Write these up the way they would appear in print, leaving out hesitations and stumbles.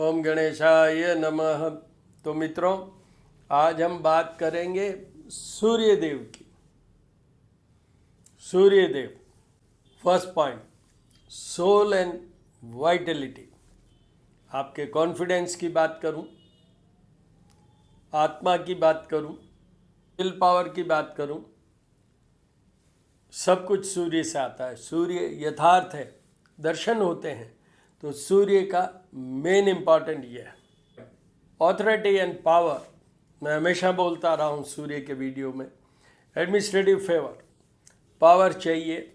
ओम गणेशाय नमः। तो मित्रों, आज हम बात करेंगे सूर्यदेव की। Suryadev, first point, soul and vitality. आपके कॉन्फिडेंस की बात करूं, आत्मा की बात करूं, विल पावर की बात करूं, सब कुछ सूर्य से आता है। सूर्य यथार्थ है, दर्शन होते हैं, तो सूर्य का मेन इम्पॉर्टेंट ये है। ऑथोरिटी एंड पावर, मैं हमेशा बोलता रहा हूँ सूर्य के वीडियो में। एडमिनिस्ट्रेटिव फेवर, पावर चाहिए,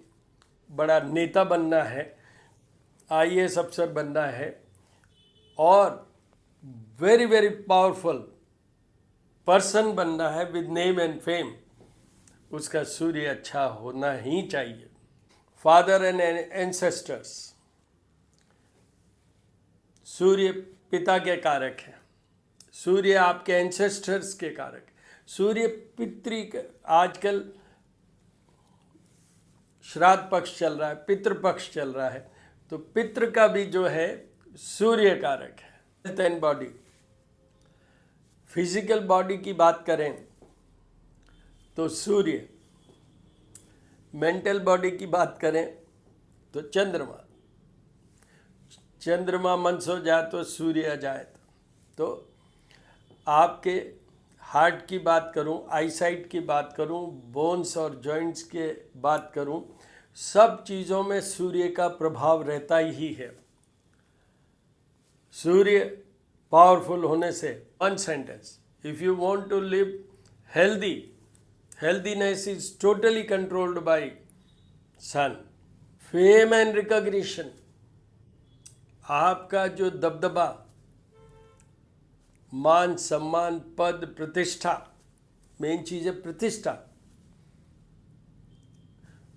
बड़ा नेता बनना है, आईएएस अफसर बनना है, और वेरी वेरी पावरफुल पर्सन बनना है विद नेम एंड फेम, उसका सूर्य अच्छा होना ही चाहिए। फादर एंड एंसेस्टर्स, सूर्य पिता के कारक हैं, सूर्य आपके एंसेस्टर्स के कारक। सूर्य आजकल श्राद्ध पक्ष चल रहा है, पितृ पक्ष चल रहा है, तो पितृ का भी जो है सूर्य कारक है। Health and body, physical body की बात करें तो सूर्य, मेंटल बॉडी की बात करें तो चंद्रमा। चंद्रमा मंद हो जाए तो सूर्य आ जाए। तो आपके हार्ट की बात करूं, आईसाइट की बात करूं, बोन्स और जॉइंट्स के बात करूं, सब चीज़ों में सूर्य का प्रभाव रहता ही है। सूर्य पावरफुल होने से, one sentence, if you want to live healthy, healthiness is totally controlled by sun. Fame and recognition, आपका जो दबदबा, मान सम्मान, पद, प्रतिष्ठा, मेन चीज है प्रतिष्ठा,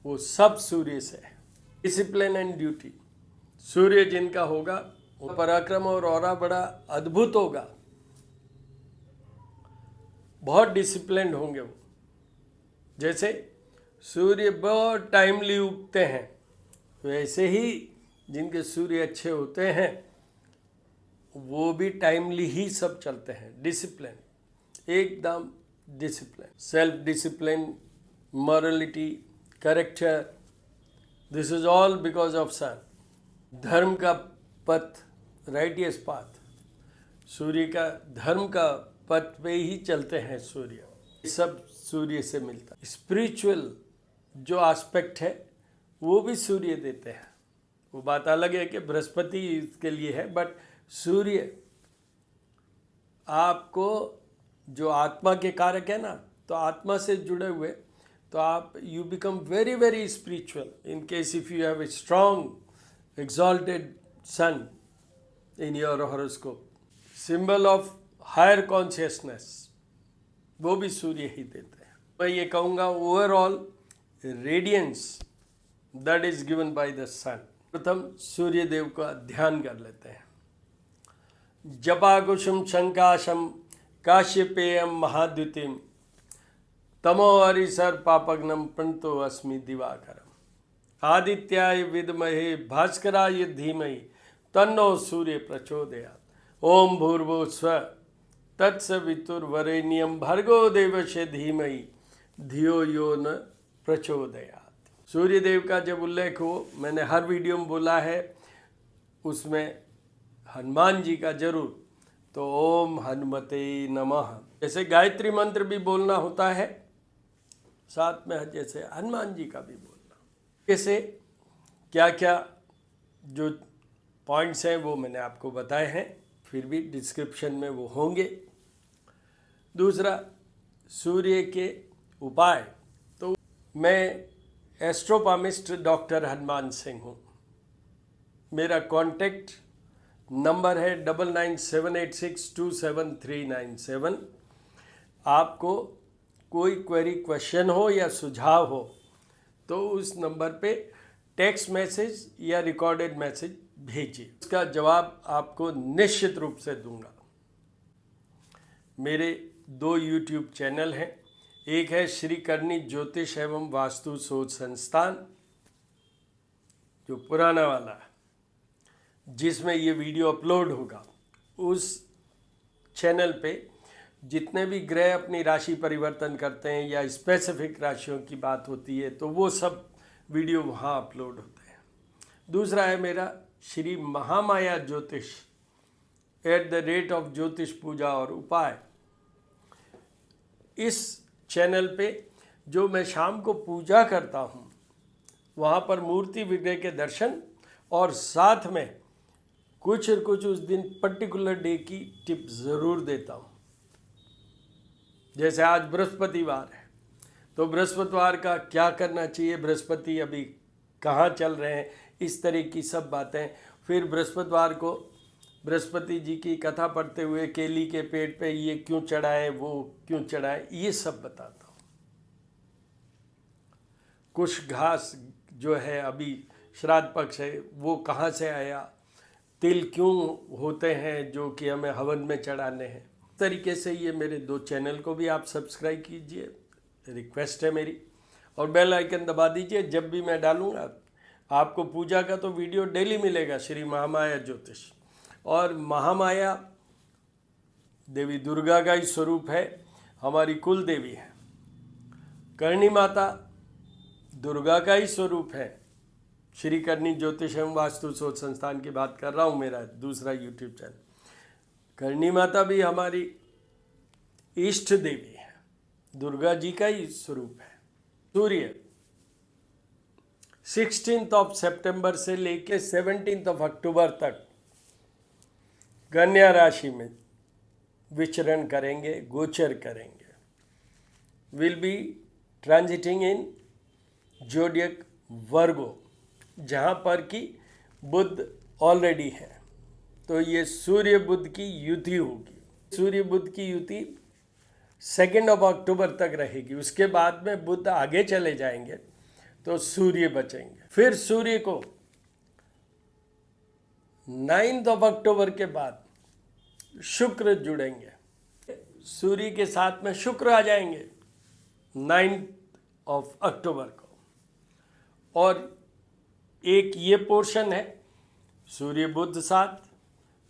वो सब सूर्य से है। डिसिप्लिन एंड ड्यूटी, सूर्य जिनका होगा वो पराक्रम और ऑरा बड़ा अद्भुत होगा, बहुत डिसिप्लिन्ड होंगे वो। जैसे सूर्य बहुत टाइमली उगते हैं, वैसे ही जिनके सूर्य अच्छे होते हैं वो भी टाइमली ही सब चलते हैं। डिसिप्लिन, एकदम discipline, self discipline, morality, character, this is all because of sun. धर्म का पथ, राइटियस पाथ, सूर्य का धर्म का पथ पे ही चलते हैं सूर्य, सब सूर्य से मिलता है। स्पिरिचुअल जो एस्पेक्ट है वो भी सूर्य देते हैं। वो बात अलग है कि बृहस्पति इसके लिए है, बट सूर्य आपको जो आत्मा के कारक है ना, तो आत्मा से जुड़े हुए, तो आप you become very very spiritual in case if you have a strong exalted sun in your horoscope. Symbol of higher consciousness, वो भी सूर्य ही देते हैं। मैं ये कहूँगा overall radiance that is given by the sun. प्रथम सूर्य देव का ध्यान कर लेते हैं। जपाकुशुम शंकाशम काश्यपेयम महाद्युतिम तमो हरिसर पापग्नम प्रणतो अस्मि दिवाकरम आदित्याय विद्महे भास्कराय धीमहि तन्नो सूर्य प्रचोदयात् ओम भूर्भुवः स्वः तत्सवितुर्वरेण्यं भर्गो देवस्य धीमहि धियो यो न प्रचोदयात्। सूर्यदेव का जब उल्लेख हो, मैंने हर वीडियो में बोला है, उसमें हनुमान जी का जरूर, तो ओम हनुमते नमः। जैसे गायत्री मंत्र भी बोलना होता है, साथ में जैसे हनुमान जी का भी बोलना। कैसे क्या क्या जो पॉइंट्स हैं वो मैंने आपको बताए हैं, फिर भी डिस्क्रिप्शन में वो होंगे। दूसरा, सूर्य के उपाय, तो मैं एस्ट्रोपामिस्ट डॉक्टर हनुमान सिंह हूँ। मेरा कॉन्टेक्ट नंबर है 9978627397। आपको कोई क्वेरी, क्वेश्चन हो या सुझाव हो तो उस नंबर पे टेक्स्ट मैसेज या रिकॉर्डेड मैसेज भेजिए, उसका जवाब आपको निश्चित रूप से दूंगा। मेरे 2 यूट्यूब चैनल हैं, एक है श्री करनी ज्योतिष एवं वास्तु शोध संस्थान, जो पुराना वाला है, जिसमें ये वीडियो अपलोड होगा, उस चैनल पे जितने भी ग्रह अपनी राशि परिवर्तन करते हैं या स्पेसिफिक राशियों की बात होती है तो वो सब वीडियो वहाँ अपलोड होते हैं। दूसरा है मेरा श्री महामाया ज्योतिष @ ज्योतिष पूजा और उपाय। इस चैनल पे जो मैं शाम को पूजा करता हूँ वहाँ पर मूर्ति विग्रह के दर्शन और साथ में कुछ उस दिन पर्टिकुलर डे की टिप ज़रूर देता हूँ। जैसे आज बृहस्पतिवार है तो बृहस्पतिवार का क्या करना चाहिए, बृहस्पति अभी कहाँ चल रहे हैं, इस तरह की सब बातें। फिर बृहस्पतिवार को बृहस्पति जी की कथा पढ़ते हुए केली के पेड़ पे ये क्यों चढ़ाए, वो क्यों चढ़ाए, ये सब बताता हूँ। कुछ घास जो है अभी श्राद्ध पक्ष है वो कहाँ से आया, तिल क्यों होते हैं जो कि हमें हवन में चढ़ाने हैं। इस तरीके से ये मेरे 2 चैनल को भी आप सब्सक्राइब कीजिए, रिक्वेस्ट है मेरी, और बेल आइकन दबा दीजिए। जब भी मैं डालूँगा आपको पूजा का तो वीडियो डेली मिलेगा श्री महामाया ज्योतिष। और महामाया देवी दुर्गा का ही स्वरूप है, हमारी कुल देवी है। करणी माता दुर्गा का ही स्वरूप है। श्री करणी ज्योतिष एवं वास्तु शोध संस्थान की बात कर रहा हूँ, मेरा दूसरा यूट्यूब चैनल। करणी माता भी हमारी इष्ट देवी है, दुर्गा जी का ही स्वरूप है। सूर्य 16 सितंबर से लेके 17 अक्टूबर तक कन्या राशि में विचरण करेंगे, गोचर करेंगे। Will be transiting in zodiac Virgo, जहाँ पर कि बुध ऑलरेडी है। तो ये सूर्य बुध की युति होगी। सूर्य बुध की युति 2 अक्टूबर तक रहेगी। उसके बाद में बुध आगे चले जाएंगे तो सूर्य बचेंगे। फिर सूर्य को 9 अक्टूबर के बाद शुक्र जुड़ेंगे, सूर्य के साथ में शुक्र आ जाएंगे 9 अक्टूबर को। और एक ये पोर्शन है सूर्य बुध साथ,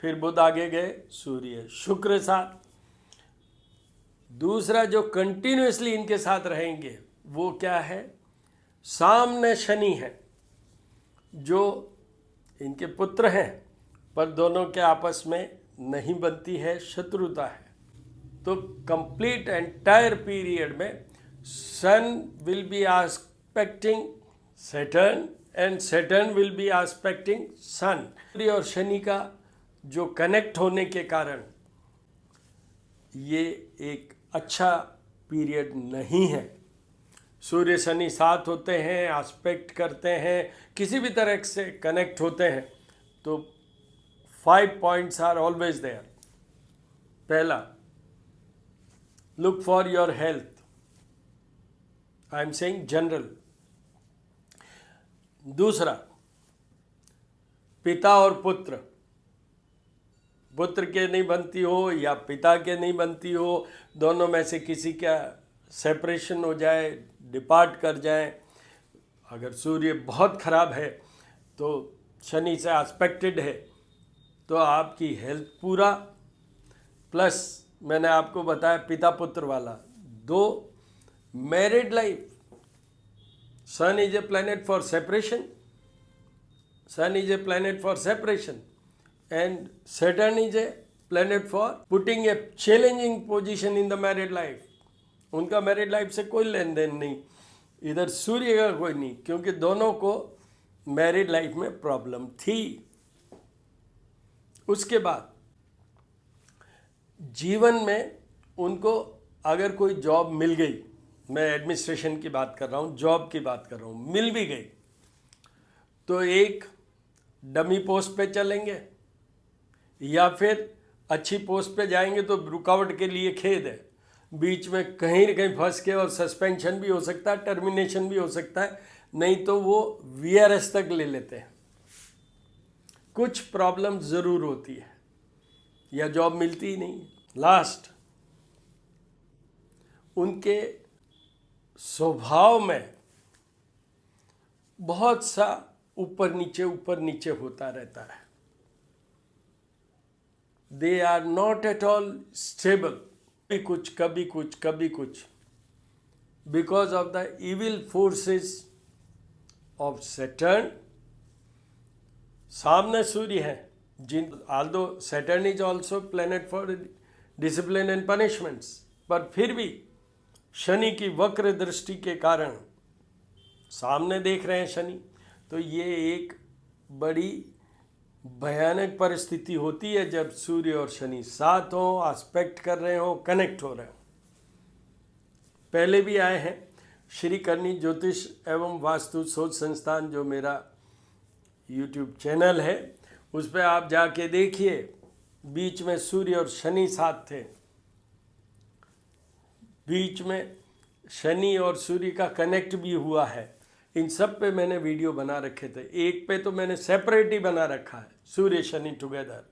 फिर बुध आगे गए सूर्य शुक्र साथ। दूसरा जो कंटिन्यूसली इनके साथ रहेंगे वो क्या है, सामने शनि है जो इनके पुत्र हैं पर दोनों के आपस में नहीं बनती है, शत्रुता है। तो कंप्लीट एंटायर पीरियड में sun will be aspecting Saturn and Saturn will be aspecting sun. सूर्य और शनि का जो कनेक्ट होने के कारण ये एक अच्छा पीरियड नहीं है। सूर्य शनि साथ होते हैं, आस्पेक्ट करते हैं, किसी भी तरह से कनेक्ट होते हैं तो 5 पॉइंट्स आर ऑलवेज देयर। पहला, look for your health, I am saying general. दूसरा, पिता और पुत्र, पुत्र के नहीं बनती हो या पिता के नहीं बनती हो, दोनों में से किसी का सेपरेशन हो जाए, डिपार्ट कर जाए। अगर सूर्य बहुत खराब है तो शनि से एस्पेक्टेड है तो आपकी हेल्थ पूरा, प्लस मैंने आपको बताया पिता पुत्र वाला। 2, married life, sun is a planet for separation, sun is a planet for separation and Saturn is a planet for putting a challenging position in the married life. उनका मैरिड लाइफ से कोई लेन then नहीं, इधर सूर्य का कोई नहीं, क्योंकि दोनों को मैरिड लाइफ में प्रॉब्लम थी। उसके बाद जीवन में उनको अगर कोई जॉब मिल गई, मैं एडमिनिस्ट्रेशन की बात कर रहा हूँ, जॉब की बात कर रहा हूँ, मिल भी गई तो एक डमी पोस्ट पे चलेंगे या फिर अच्छी पोस्ट पे जाएंगे तो रुकावट के लिए खेद है, बीच में कहीं न कहीं फंस के, और सस्पेंशन भी हो सकता है, टर्मिनेशन भी हो सकता है, नहीं तो वो VRS तक ले लेते हैं। कुछ प्रॉब्लम ज़रूर होती है या जॉब मिलती ही नहीं। लास्ट, उनके स्वभाव में बहुत सा ऊपर नीचे होता रहता है। They are not at all stable, कभी कुछ कभी कुछ कभी कुछ, because of the evil forces of Saturn. सामने सूर्य है, जिन although Saturn is also planet for discipline and punishments, पर फिर भी शनि की वक्र दृष्टि के कारण सामने देख रहे हैं शनि, तो ये एक बड़ी भयानक परिस्थिति होती है जब सूर्य और शनि साथ हो, आस्पेक्ट कर रहे हो, कनेक्ट हो रहे हो। पहले भी आए हैं श्री करनी ज्योतिष एवं वास्तु शोध संस्थान, जो मेरा यूट्यूब चैनल है, उस पर आप जाके देखिए, बीच में सूर्य और शनि साथ थे, बीच में शनि और सूर्य का कनेक्ट भी हुआ है। इन सब पे मैंने वीडियो बना रखे थे, एक पे तो मैंने सेपरेट ही बना रखा है, सूर्य शनि टुगेदर।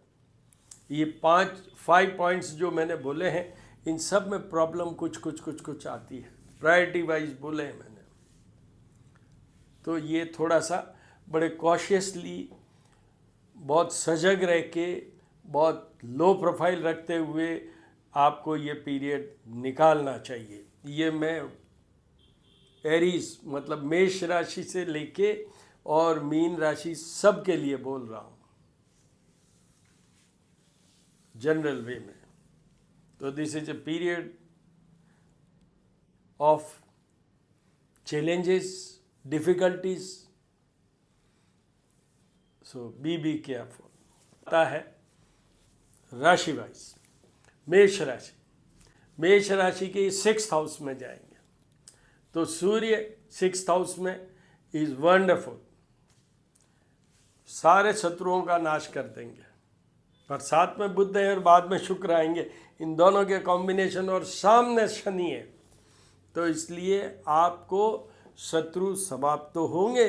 ये 5 पॉइंट्स जो मैंने बोले हैं, इन सब में प्रॉब्लम कुछ आती है, प्रायोरिटी वाइज बोले हैं मैंने। तो ये थोड़ा सा बड़े कॉशियसली, बहुत सजग रह के, बहुत लो प्रोफाइल रखते हुए आपको ये पीरियड निकालना चाहिए। ये मैं एरीज मतलब मेष राशि से लेके और मीन राशि सब के लिए बोल रहा हूँ जनरल वे में। तो this is a period of challenges, difficulties, so be careful. आता है राशि वाइज, मेष राशि के 6th हाउस में जाएंगे, तो सूर्य 6th हाउस में इज वंडरफुल, सारे शत्रुओं का नाश कर देंगे, पर साथ में बुध है और बाद में शुक्र आएंगे, इन दोनों के कॉम्बिनेशन, और सामने शनि है, तो इसलिए आपको शत्रु समाप्त तो होंगे,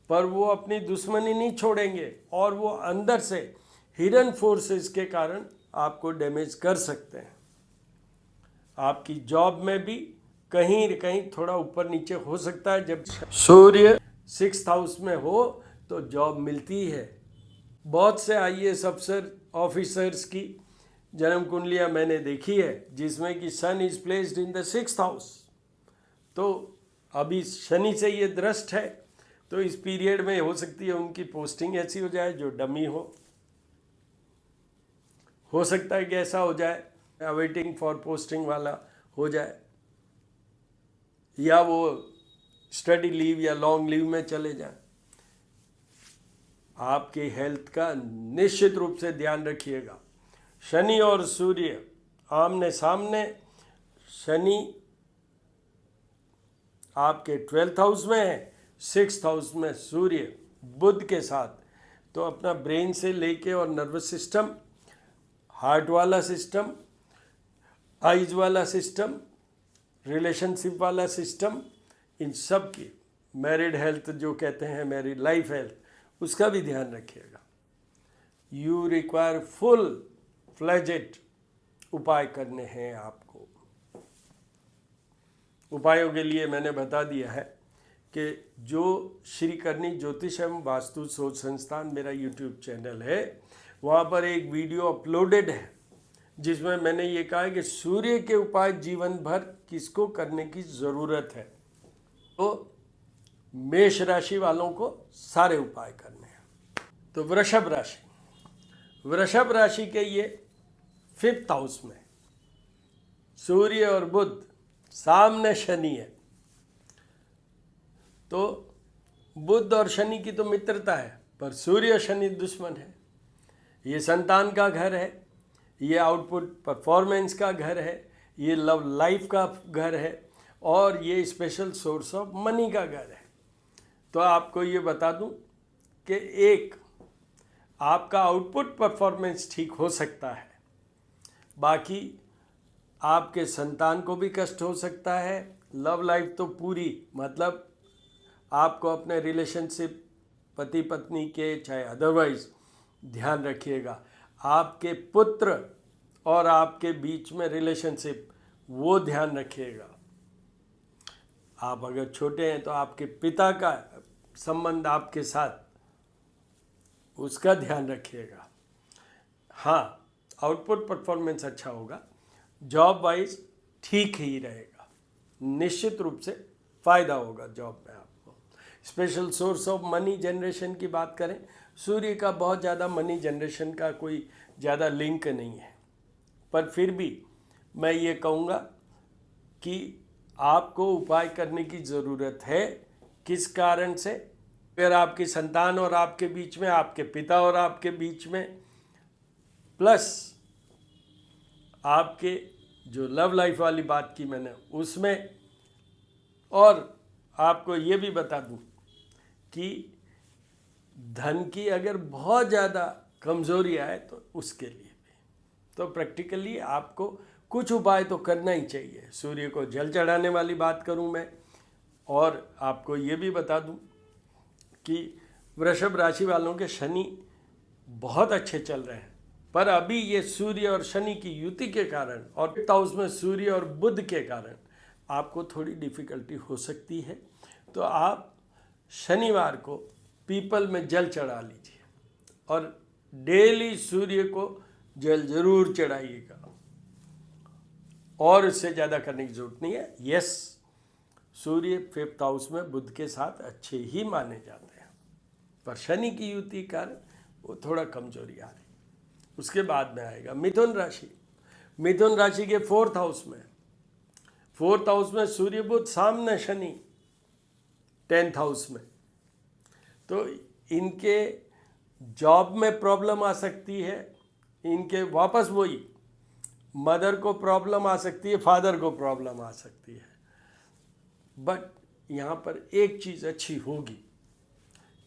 पर वो अपनी दुश्मनी नहीं छोड़ेंगे, और वो अंदर से हिडन फोर्सेस के कारण आपको डैमेज कर सकते हैं। आपकी जॉब में भी कहीं कहीं थोड़ा ऊपर नीचे हो सकता है। जब सूर्य 6th हाउस में हो तो जॉब मिलती है। बहुत से IAS अफसर ऑफिसर्स की जन्म कुंडलियाँ मैंने देखी है जिसमें कि sun is placed in the 6th house, तो अभी शनि से ये दृष्ट है, तो इस पीरियड में हो सकती है उनकी पोस्टिंग ऐसी हो जाए जो डमी हो सकता है कि ऐसा हो जाए, अवेटिंग फॉर पोस्टिंग वाला हो जाए, या वो स्टडी लीव या लॉन्ग लीव में चले जाएं। आपकी हेल्थ का निश्चित रूप से ध्यान रखिएगा। शनि और सूर्य आमने सामने, शनि आपके 12th हाउस में है, 6th हाउस में सूर्य बुध के साथ, तो अपना ब्रेन से लेके और नर्वस सिस्टम, हार्ट वाला सिस्टम, आइज वाला सिस्टम, रिलेशनशिप वाला सिस्टम, इन सब की मैरिड हेल्थ जो कहते हैं, मैरिड लाइफ हेल्थ, उसका भी ध्यान रखिएगा। यू रिक्वायर फुल फ्लेजेड उपाय करने हैं आपको। उपायों के लिए मैंने बता दिया है कि जो श्री करनी ज्योतिष एवं वास्तु शोध संस्थान मेरा यूट्यूब चैनल है, वहाँ पर एक वीडियो अपलोडेड है जिसमें मैंने ये कहा है कि सूर्य के उपाय जीवन भर किसको करने की ज़रूरत है। तो मेष राशि वालों को सारे उपाय करने हैं। तो वृषभ राशि के ये 5th हाउस में सूर्य और बुध, सामने शनि है, तो बुध और शनि की तो मित्रता है, पर सूर्य शनि दुश्मन है। ये संतान का घर है, ये आउटपुट परफॉर्मेंस का घर है, ये लव लाइफ का घर है, और ये स्पेशल सोर्स ऑफ मनी का घर है। तो आपको ये बता दूं कि एक आपका आउटपुट परफॉर्मेंस ठीक हो सकता है, बाकी आपके संतान को भी कष्ट हो सकता है। लव लाइफ तो पूरी, मतलब आपको अपने रिलेशनशिप पति पत्नी के चाहे अदरवाइज ध्यान रखिएगा। आपके पुत्र और आपके बीच में रिलेशनशिप, वो ध्यान रखिएगा। आप अगर छोटे हैं तो आपके पिता का संबंध आपके साथ, उसका ध्यान रखिएगा। हाँ, आउटपुट परफॉर्मेंस अच्छा होगा, जॉब वाइज ठीक ही रहेगा, निश्चित रूप से फ़ायदा होगा जॉब में आपको। Special source of money generation की बात करें, सूर्य का बहुत ज़्यादा मनी जनरेशन का कोई ज़्यादा लिंक नहीं है, पर फिर भी मैं ये कहूँगा कि आपको उपाय करने की ज़रूरत है। किस कारण से? अगर आपकी संतान और आपके बीच में, आपके पिता और आपके बीच में, प्लस आपके जो लव लाइफ वाली बात की मैंने उसमें, और आपको ये भी बता दूं कि धन की अगर बहुत ज़्यादा कमज़ोरी आए तो उसके लिए भी, तो प्रैक्टिकली आपको कुछ उपाय तो करना ही चाहिए। सूर्य को जल चढ़ाने वाली बात करूं मैं, और आपको ये भी बता दूं कि वृषभ राशि वालों के शनि बहुत अच्छे चल रहे हैं, पर अभी ये सूर्य और शनि की युति के कारण और 5th हाउस में सूर्य और बुध के कारण आपको थोड़ी डिफ़िकल्टी हो सकती है। तो आप शनिवार को पीपल में जल चढ़ा लीजिए और डेली सूर्य को जल जरूर चढ़ाइएगा, और इससे ज़्यादा करने की जरूरत नहीं है। यस, सूर्य 5th हाउस में बुध के साथ अच्छे ही माने जाते हैं, पर शनि की युति कारण वो थोड़ा कमजोरी आ रही। उसके बाद में आएगा मिथुन राशि। मिथुन राशि के 4th हाउस में, 4th हाउस में सूर्य बुध सामने शनि 10th हाउस में, तो इनके जॉब में प्रॉब्लम आ सकती है, इनके वापस वही मदर को प्रॉब्लम आ सकती है, फादर को प्रॉब्लम आ सकती है। बट यहाँ पर एक चीज़ अच्छी होगी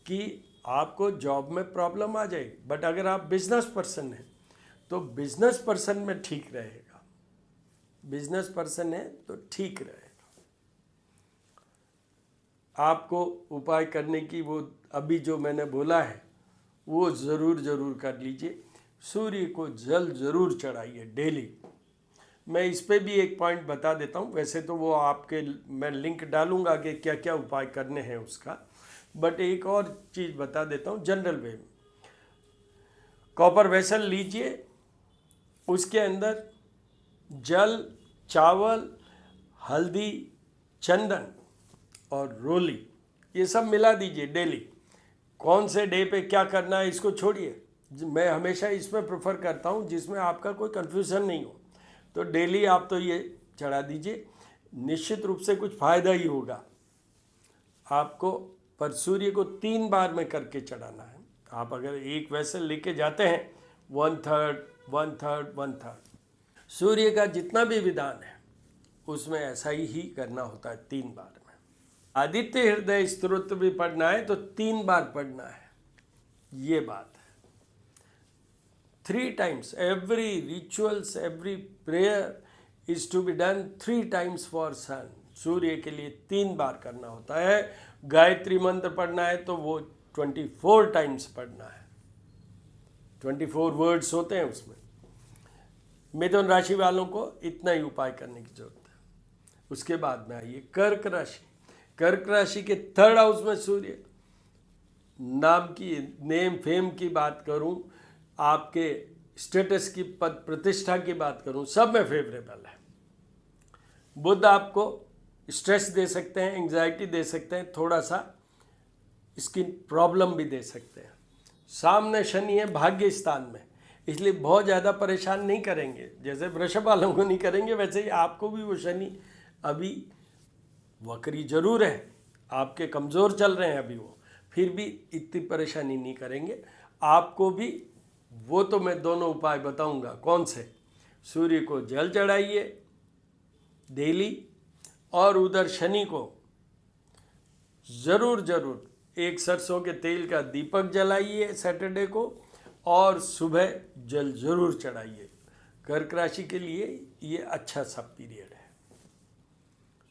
कि आपको जॉब में प्रॉब्लम आ जाएगी, बट अगर आप बिजनेस पर्सन हैं तो बिजनेस पर्सन में ठीक रहेगा, बिजनेस पर्सन है तो ठीक रहेगा। आपको उपाय करने की वो अभी जो मैंने बोला है वो ज़रूर कर लीजिए। सूर्य को जल ज़रूर चढ़ाइए डेली। मैं इस पे भी एक पॉइंट बता देता हूँ, वैसे तो वो आपके मैं लिंक डालूंगा कि क्या क्या उपाय करने हैं उसका, बट एक और चीज़ बता देता हूँ जनरल वे में। कॉपर वेसल लीजिए, उसके अंदर जल, चावल, हल्दी, चंदन और रोली ये सब मिला दीजिए डेली। कौन से डे पे क्या करना है इसको छोड़िए, मैं हमेशा इसमें प्रेफर करता हूँ जिसमें आपका कोई कन्फ्यूज़न नहीं हो। तो डेली आप तो ये चढ़ा दीजिए, निश्चित रूप से कुछ फ़ायदा ही होगा आपको। पर सूर्य को 3 बार में करके चढ़ाना है। आप अगर एक वेसल लेके जाते हैं 1/3, 1/3, 1/3, सूर्य का जितना भी विधान है उसमें ऐसा ही करना होता है 3 बार में। आदित्य हृदय स्तोत्र भी पढ़ना है तो 3 बार पढ़ना है, ये बात है। 3 times, every rituals, every prayer is to be done 3 times for sun। सूर्य के लिए 3 बार करना होता है। गायत्री मंत्र पढ़ना है तो वो 24 टाइम्स पढ़ना है, 24 वर्ड्स होते हैं उसमें। मिथुन राशि वालों को इतना ही उपाय करने की जरूरत है। उसके बाद में आइए कर्क राशि। कर्क राशि के 3rd हाउस में सूर्य, नाम की, नेम फेम की बात करूं, आपके स्टेटस की, पद प्रतिष्ठा की बात करूं, सब में फेवरेबल है। बुध आपको स्ट्रेस दे सकते हैं, एंग्जाइटी दे सकते हैं, थोड़ा सा स्किन प्रॉब्लम भी दे सकते हैं। सामने शनि है भाग्य स्थान में, इसलिए बहुत ज़्यादा परेशान नहीं करेंगे। जैसे वृषभ वालों को नहीं करेंगे वैसे ही आपको भी वो शनि अभी वक्री जरूर है, आपके कमज़ोर चल रहे हैं अभी वो, फिर भी इतनी परेशानी नहीं करेंगे आपको भी। वो तो मैं दोनों उपाय बताऊंगा कौन से। सूर्य को जल चढ़ाइए डेली, और उधर शनि को ज़रूर एक सरसों के तेल का दीपक जलाइए सैटरडे को, और सुबह जल ज़रूर चढ़ाइए। कर्क राशि के लिए ये अच्छा सा पीरियड है।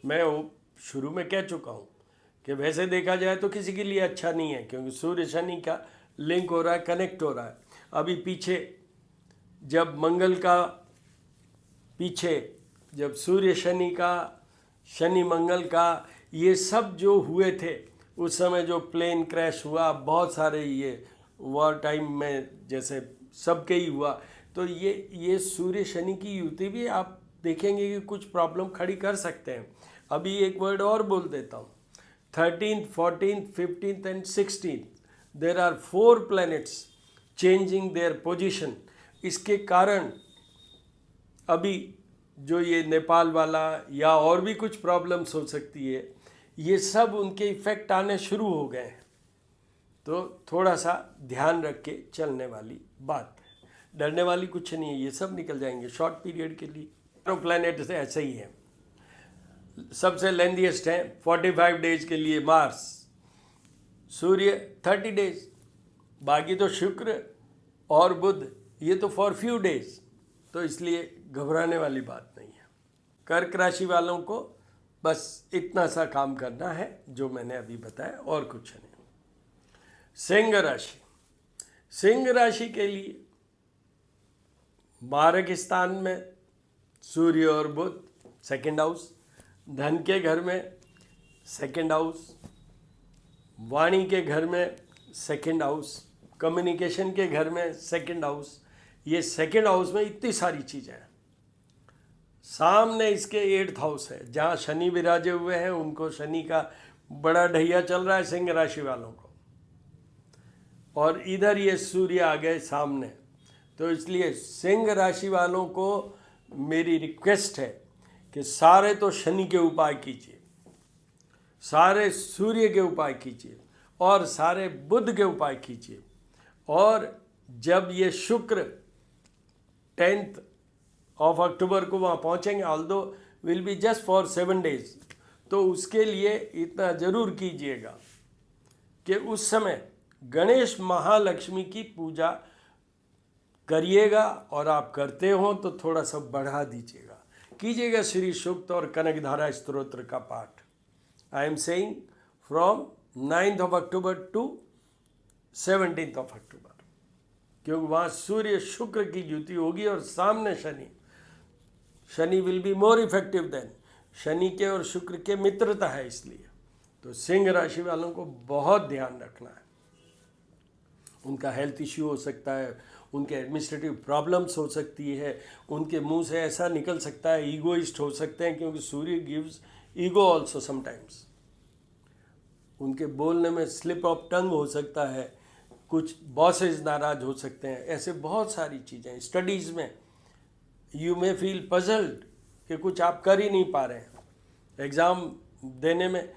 मैं वो शुरू में कह चुका हूँ कि वैसे देखा जाए तो किसी के लिए अच्छा नहीं है, क्योंकि सूर्य शनि का लिंक हो रहा है, कनेक्ट हो रहा है। अभी पीछे जब मंगल का, पीछे जब सूर्य शनि का, शनि मंगल का, ये सब जो हुए थे उस समय जो प्लेन क्रैश हुआ, बहुत सारे ये वॉर टाइम में जैसे सबके ही हुआ, तो तो ये सूर्य शनि की युति भी आप देखेंगे कि कुछ प्रॉब्लम खड़ी कर सकते हैं। अभी एक वर्ड और बोल देता हूँ, 13th, 14th, 15th and 16th there are 4 planets changing their position. इसके कारण अभी जो ये नेपाल वाला या और भी कुछ प्रॉब्लम्स हो सकती है, ये सब उनके इफ़ेक्ट आने शुरू हो गए हैं। तो थोड़ा सा ध्यान रख के चलने वाली बात है, डरने वाली कुछ नहीं है, ये सब निकल जाएंगे शॉर्ट पीरियड के लिए। प्लैनेट से ऐसे ही है, सबसे लेंथीएस्ट है 45 डेज के लिए मार्स, सूर्य 30 डेज, बाकी तो शुक्र और बुध ये तो फॉर फ्यू डेज। तो इसलिए घबराने वाली बात नहीं है। कर्क राशि वालों को बस इतना सा काम करना है जो मैंने अभी बताया, और कुछ नहीं। सिंह राशि, सिंह राशि के लिए मारक स्थान में सूर्य और बुध, सेकंड हाउस, धन के घर में सेकंड हाउस, वाणी के घर में सेकंड हाउस, कम्युनिकेशन के घर में सेकंड हाउस। ये सेकंड हाउस में इतनी सारी चीज़ें हैं। सामने इसके 8th हाउस है जहाँ शनि विराजे हुए हैं, उनको शनि का बड़ा ढैया चल रहा है सिंह राशि वालों को, और इधर ये सूर्य आ गए सामने। तो इसलिए सिंह राशि वालों को मेरी रिक्वेस्ट है कि सारे तो शनि के उपाय कीजिए, सारे सूर्य के उपाय कीजिए, और सारे बुध के उपाय कीजिए। और जब ये शुक्र 10th of अक्टूबर को वहाँ पहुँचेंगे, although will be just for 7 days, तो उसके लिए इतना ज़रूर कीजिएगा कि उस समय गणेश महालक्ष्मी की पूजा करिएगा, और आप करते हो तो थोड़ा सा बढ़ा दीजिएगा, कीजिएगा श्री सूक्त और कनकधारा स्तोत्र का पाठ। I am saying from 9th of October to 17th of October, क्योंकि वहाँ सूर्य शुक्र की युति होगी और सामने शनि will be more effective then, शनि के और शुक्र के मित्रता है। इसलिए तो सिंह राशि वालों को बहुत ध्यान रखना है। उनका हेल्थ इश्यू हो सकता है, उनके एडमिनिस्ट्रेटिव प्रॉब्लम्स हो सकती है, उनके मुंह से ऐसा निकल सकता है, ईगोइस्ट हो सकते हैं, क्योंकि सूर्य गिव्स ईगो ऑल्सो समटाइम्स। उनके बोलने में स्लिप ऑफ टंग हो सकता है, कुछ बॉसेज नाराज हो सकते हैं, ऐसे बहुत सारी चीज़ें। स्टडीज़ में यू मे फील पजल्ड कि कुछ आप कर ही नहीं पा रहे हैं, एग्ज़ाम देने में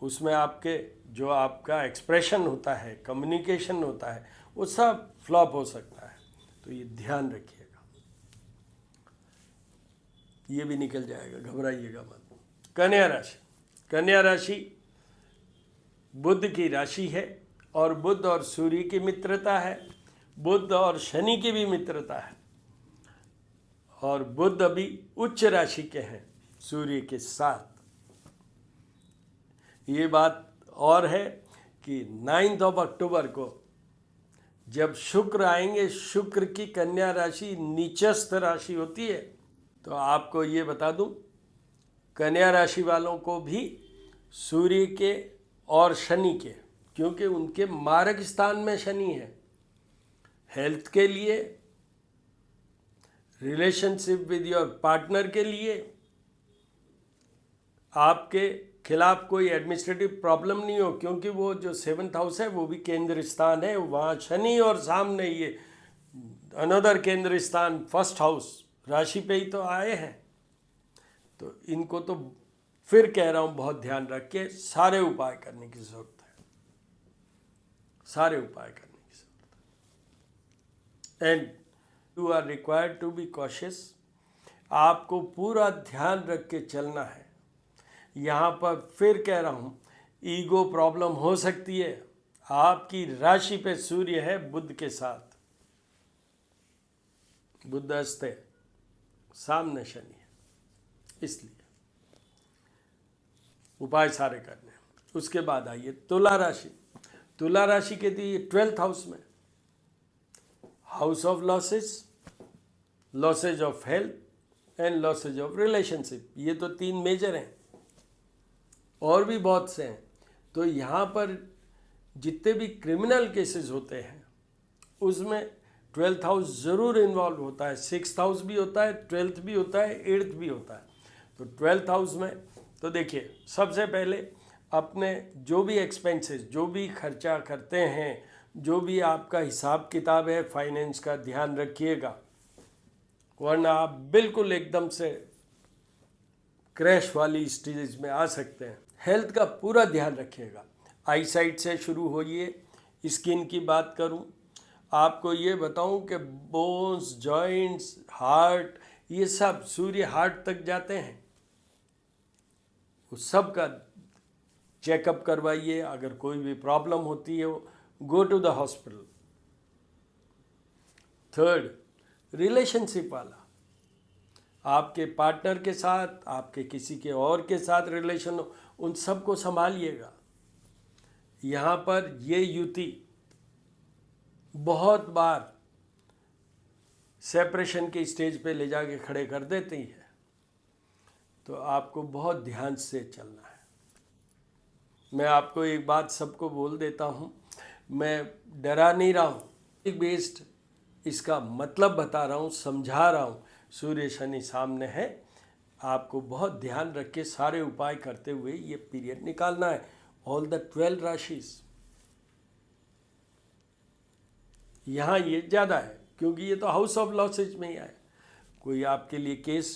उसमें आपके जो आपका एक्सप्रेशन होता है, कम्युनिकेशन होता है, वो सब फ्लॉप हो सकता है। तो ये ध्यान रखिएगा, ये भी निकल जाएगा, घबराइएगा मत। कन्या राशि, कन्या राशि बुध की राशि है, और बुध और सूर्य की मित्रता है, बुध और शनि की भी मित्रता है, और बुध अभी उच्च राशि के हैं सूर्य के साथ। ये बात और है कि 9th of अक्टूबर को जब शुक्र आएंगे, शुक्र की कन्या राशि नीचस्थ राशि होती है। तो आपको ये बता दूं, कन्या राशि वालों को भी सूर्य के और शनि के, क्योंकि उनके मारक स्थान में शनि है, हेल्थ के लिए, रिलेशनशिप विद योर पार्टनर के लिए, आपके खिलाफ कोई एडमिनिस्ट्रेटिव प्रॉब्लम नहीं हो, क्योंकि वो जो 7th हाउस है वो भी केंद्र स्थान है, वहाँ शनि और सामने ये अनदर केंद्र स्थान 1st हाउस राशि पे ही तो आए हैं। तो इनको तो फिर कह रहा हूँ, बहुत ध्यान रख के सारे उपाय करने की ज़रूरत है, सारे उपाय करने की ज़रूरत है। And you are required to be cautious, आपको पूरा ध्यान रख के चलना है। यहाँ पर फिर कह रहा हूँ, ईगो प्रॉब्लम हो सकती है। आपकी राशि पे सूर्य है बुध के साथ, बुध अस्त है, सामने शनि है, इसलिए उपाय सारे करने हैं। उसके बाद आइए तुला राशि। तुला राशि के लिए 12th हाउस में house of losses, losses of health and losses of relationship, ये तो 3 मेजर हैं, और भी बहुत से हैं। तो यहाँ पर जितने भी क्रिमिनल केसेस होते हैं उसमें 12th हाउस ज़रूर इन्वॉल्व होता है, 6th हाउस भी होता है, 12th भी होता है, 8th भी होता है। तो 12th हाउस में तो देखिए, सबसे पहले अपने जो भी एक्सपेंसेस, जो भी खर्चा करते हैं, जो भी आपका हिसाब किताब है फाइनेंस का, ध्यान रखिएगा, वरना आप बिल्कुल एकदम से क्रैश वाली स्टेज में आ सकते हैं। हेल्थ का पूरा ध्यान रखिएगा। आई साइट से शुरू होइए, स्किन की बात करूं, आपको ये बताऊं कि बोन्स, जॉइंट्स, हार्ट, ये सब सूर्य हार्ट तक जाते हैं, उस सब का चेकअप करवाइए। अगर कोई भी प्रॉब्लम होती है, go to the hospital. Third, relationship वाला, आपके पार्टनर के साथ, आपके किसी के और के साथ रिलेशन हो, उन सब को संभालिएगा। यहाँ पर ये युति बहुत बार सेपरेशन के स्टेज पे ले जाके खड़े कर देती है, तो आपको बहुत ध्यान से चलना है। मैं आपको एक बात सबको बोल देता हूँ, मैं डरा नहीं रहा हूँ, एक बेस्ड इसका मतलब बता रहा हूँ, समझा रहा हूँ। सूर्य शनि सामने है, आपको बहुत ध्यान रख के सारे उपाय करते हुए ये पीरियड निकालना है। ऑल द 12 राशिज, यहाँ ये ज़्यादा है क्योंकि ये तो हाउस ऑफ लॉसेज में ही आया। कोई आपके लिए केस,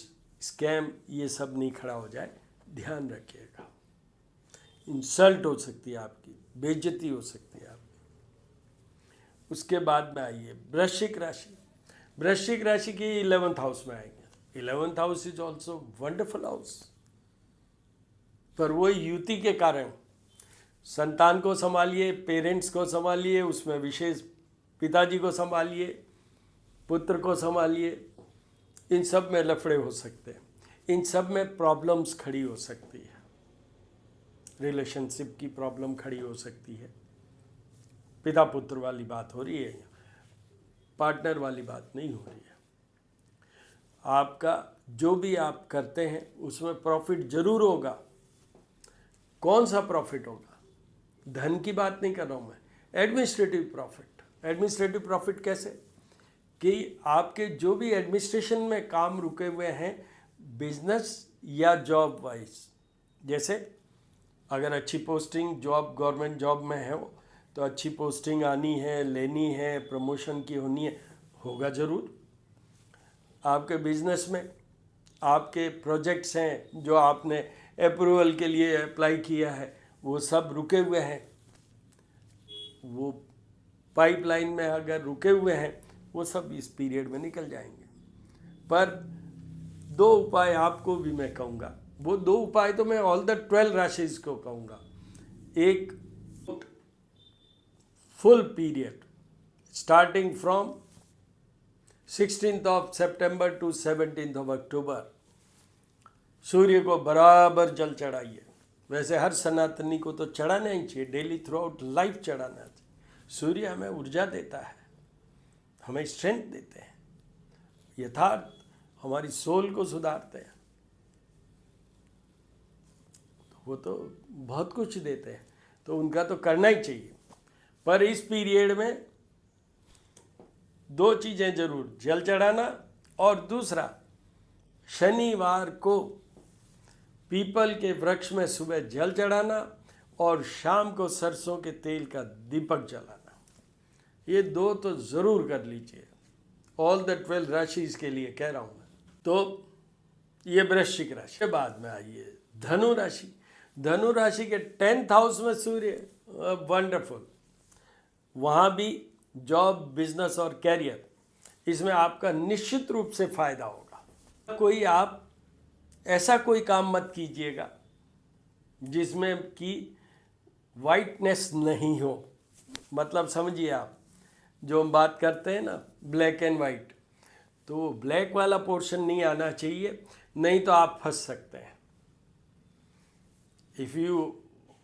स्कैम, ये सब नहीं खड़ा हो जाए, ध्यान रखिएगा। इंसल्ट हो सकती है आपकी, बेइज्जती हो सकती है आपकी। उसके बाद में आइए वृश्चिक राशि। वृश्चिक राशि की 11th हाउस में आएंगे। 11th house is also wonderful house, पर वो युति के कारण संतान को संभालिए, पेरेंट्स को संभालिए, उसमें विशेष पिताजी को संभालिए, पुत्र को संभालिए, इन सब में लफड़े हो सकते हैं, इन सब में प्रॉब्लम्स खड़ी हो सकती है, रिलेशनशिप की प्रॉब्लम खड़ी हो सकती है। पिता पुत्र वाली बात हो रही है, पार्टनर वाली बात नहीं हो रही है। आपका जो भी आप करते हैं उसमें प्रॉफिट जरूर होगा। कौन सा प्रॉफिट होगा? धन की बात नहीं कर रहा हूँ मैं, एडमिनिस्ट्रेटिव प्रॉफिट। एडमिनिस्ट्रेटिव प्रॉफिट कैसे? कि आपके जो भी एडमिनिस्ट्रेशन में काम रुके हुए हैं, बिजनेस या जॉब वाइज, जैसे अगर अच्छी पोस्टिंग जॉब गवर्नमेंट जॉब में है तो अच्छी पोस्टिंग आनी है, लेनी है, प्रमोशन की होनी है, होगा ज़रूर। आपके बिजनेस में आपके प्रोजेक्ट्स हैं जो आपने अप्रूवल के लिए अप्लाई किया है, वो सब रुके हुए हैं, वो पाइपलाइन में अगर रुके हुए हैं, वो सब इस पीरियड में निकल जाएंगे। पर दो उपाय आपको भी मैं कहूँगा, वो दो उपाय तो मैं ऑल द 12 राशिज को कहूँगा। एक, full period starting from 16th of September to 17th of October, सूर्य को बराबर जल चढ़ाइए। वैसे हर सनातनी को तो चढ़ाना ही चाहिए, डेली थ्रू आउट लाइफ चढ़ाना चाहिए। सूर्य हमें ऊर्जा देता है, हमें स्ट्रेंथ देते हैं, यथार्थ हमारी सोल को सुधारते हैं, तो वो तो बहुत कुछ देते हैं, तो उनका तो करना ही चाहिए। पर इस पीरियड में दो चीज़ें जरूर, जल चढ़ाना और दूसरा शनिवार को पीपल के वृक्ष में सुबह जल चढ़ाना और शाम को सरसों के तेल का दीपक जलाना। ये दो तो ज़रूर कर लीजिए, ऑल द 12 राशिज के लिए कह रहा हूँ मैं। तो ये वृश्चिक राशि के बाद में आइए धनु राशि। धनु राशि के 10th हाउस में सूर्य, वंडरफुल। वहाँ भी जॉब, बिजनेस और कैरियर, इसमें आपका निश्चित रूप से फायदा होगा। कोई आप ऐसा कोई काम मत कीजिएगा जिसमें कि वाइटनेस नहीं हो, मतलब समझिए आप, जो हम बात करते हैं ना ब्लैक एंड वाइट, तो वो ब्लैक वाला पोर्शन नहीं आना चाहिए, नहीं तो आप फंस सकते हैं। If you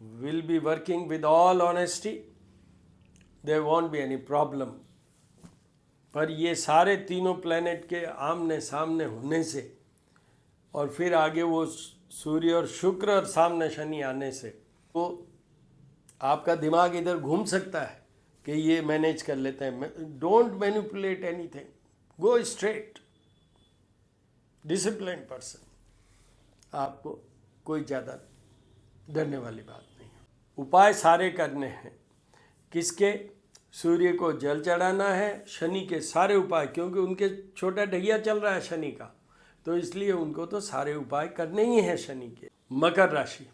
will be working with all honesty, there won't be any problem. पर ये सारे तीनों प्लैनेट के आमने सामने होने से और फिर आगे वो सूर्य और शुक्र और सामने शनि आने से, तो आपका दिमाग इधर घूम सकता है कि ये मैनेज कर लेते हैं। Don't manipulate anything, go straight, discipline person. आपको कोई ज़्यादा डरने वाली बात नहीं। उपाय सारे करने हैं। किसके? सूर्य को जल चढ़ाना है, शनि के सारे उपाय, क्योंकि उनके छोटा ढैया चल रहा है शनि का, तो इसलिए उनको तो सारे उपाय करने ही हैं शनि के। मकर राशि,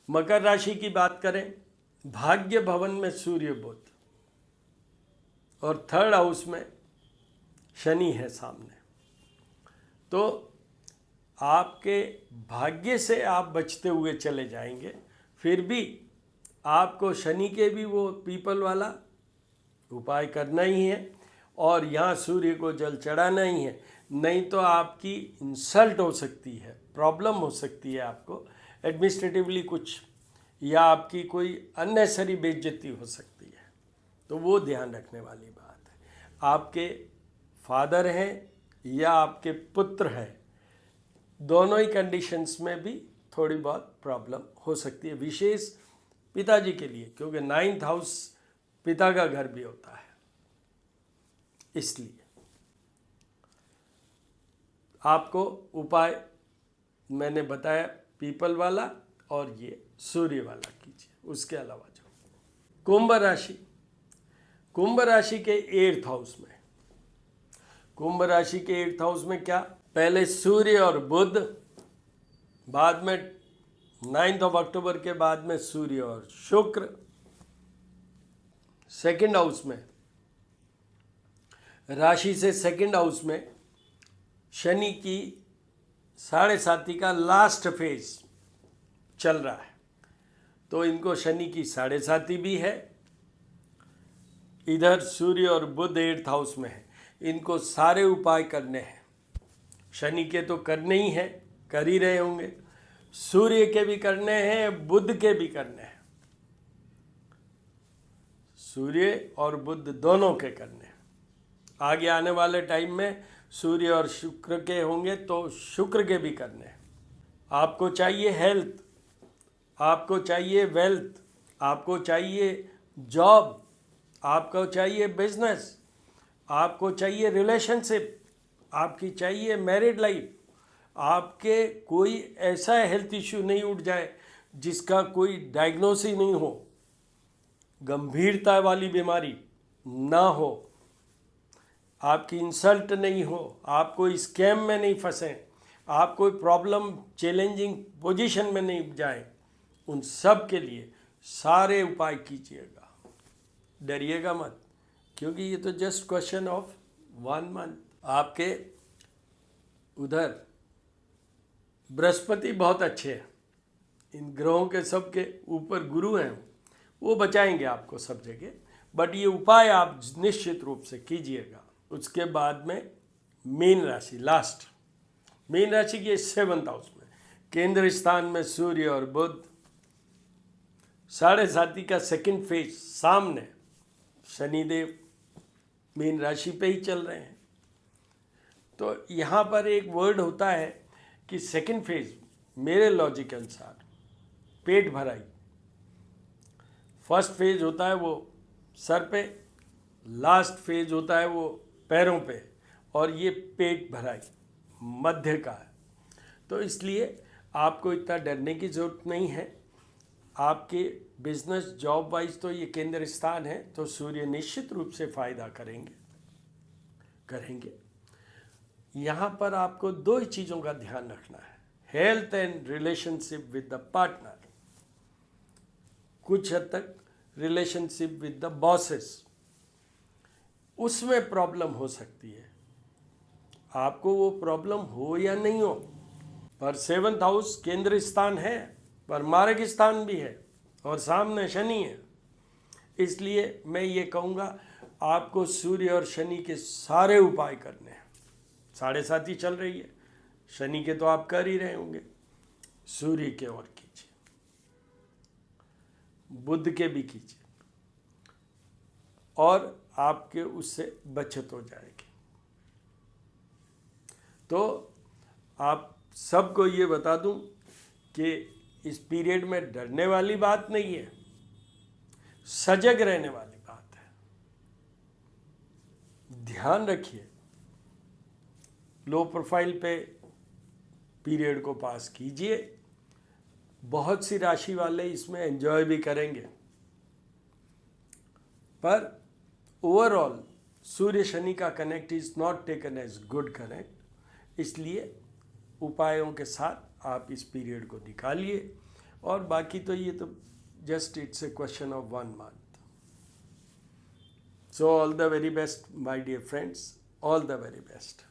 मकर राशि की बात करें, भाग्य भवन में सूर्य बुध और 3rd हाउस में शनि है सामने, तो आपके भाग्य से आप बचते हुए चले जाएंगे। फिर भी आपको शनि के भी वो पीपल वाला उपाय करना ही है और यहाँ सूर्य को जल चढ़ाना ही है, नहीं तो आपकी इंसल्ट हो सकती है, प्रॉब्लम हो सकती है आपको एडमिनिस्ट्रेटिवली कुछ, या आपकी कोई अननेसेसरी बेइज्जती हो सकती है, तो वो ध्यान रखने वाली बात है। आपके फादर हैं या आपके पुत्र हैं, दोनों ही कंडीशंस में भी थोड़ी बहुत प्रॉब्लम हो सकती है, विशेष पिताजी के लिए, क्योंकि 9th हाउस पिता का घर भी होता है। इसलिए आपको उपाय मैंने बताया पीपल वाला और ये सूर्य वाला कीजिए। उसके अलावा जो कुंभ राशि, कुंभ राशि के 8th हाउस में, कुंभ राशि के 8th हाउस में क्या? पहले सूर्य और बुध, बाद में 9th ऑफ अक्टूबर के बाद में सूर्य और शुक्र। 2nd हाउस में, राशि से 2nd हाउस में शनि की 7.5 का लास्ट फेज चल रहा है, तो इनको शनि की 7.5 भी है। इधर सूर्य और बुध 8th हाउस में है, इनको सारे उपाय करने हैं। शनि के तो करने ही हैं, कर ही रहे होंगे, सूर्य के भी करने हैं, बुध के भी करने हैं, सूर्य और बुध दोनों के करने हैं। आगे आने वाले टाइम में सूर्य और शुक्र के होंगे तो शुक्र के भी करने हैं। आपको चाहिए हेल्थ, आपको चाहिए वेल्थ, आपको चाहिए जॉब, आपको चाहिए बिजनेस, आपको चाहिए रिलेशनशिप, आपकी चाहिए मैरिड लाइफ, आपके कोई ऐसा हेल्थ इश्यू नहीं उठ जाए जिसका कोई डायग्नोसिस नहीं हो, गंभीरता वाली बीमारी ना हो, आपकी इंसल्ट नहीं हो, आप कोई स्कैम में नहीं फंसें, आप कोई प्रॉब्लम चैलेंजिंग पोजीशन में नहीं जाएं, उन सब के लिए सारे उपाय कीजिएगा। डरिएगा मत, क्योंकि ये तो जस्ट क्वेश्चन ऑफ 1 मंथ। आपके उधर बृहस्पति बहुत अच्छे हैं, इन ग्रहों के सब के ऊपर गुरु हैं, वो बचाएंगे आपको सब जगह, बट ये उपाय आप निश्चित रूप से कीजिएगा। उसके बाद में मीन राशि, लास्ट मीन राशि के 7th हाउस में केंद्र स्थान में सूर्य और बुध, 7.5 का 2nd फेज सामने, शनिदेव मीन राशि पे ही चल रहे हैं। तो यहाँ पर एक वर्ड होता है कि 2nd फेज मेरे लॉजिक के अनुसार पेट भराई, 1st फेज होता है वो सर पे, लास्ट फेज होता है वो पैरों पे, और ये पेट भराई मध्य का है। तो इसलिए आपको इतना डरने की ज़रूरत नहीं है। आपके बिजनेस जॉब वाइज तो ये केंद्र स्थान है, तो सूर्य निश्चित रूप से फायदा करेंगे। यहाँ पर आपको 2 ही चीज़ों का ध्यान रखना है, health and relationship with the partner, कुछ हद तक रिलेशनशिप विद द बॉसेस, उसमें प्रॉब्लम हो सकती है। आपको वो प्रॉब्लम हो या नहीं हो, पर 7th हाउस केंद्र स्थान है, पर मार्ग स्थान भी है और सामने शनि है। इसलिए मैं ये कहूँगा आपको सूर्य और शनि के सारे उपाय करने हैं। 7.5 चल रही है, शनि के तो आप कर ही रहे होंगे, सूर्य के और कीजिए, बुध के भी कीजिए, और आपके उससे बचत हो जाएगी। तो आप सबको ये बता दूं कि इस पीरियड में डरने वाली बात नहीं है, सजग रहने वाली बात है। ध्यान रखिए, लो प्रोफाइल पे पीरियड को पास कीजिए। बहुत सी राशि वाले इसमें एंजॉय भी करेंगे, पर ओवरऑल सूर्य शनि का connect is not taken as good connect. इसलिए उपायों के साथ आप इस पीरियड को निकालिए, और बाकी तो ये तो just it's a question of 1 month। So all the very best my dear friends, all the very best.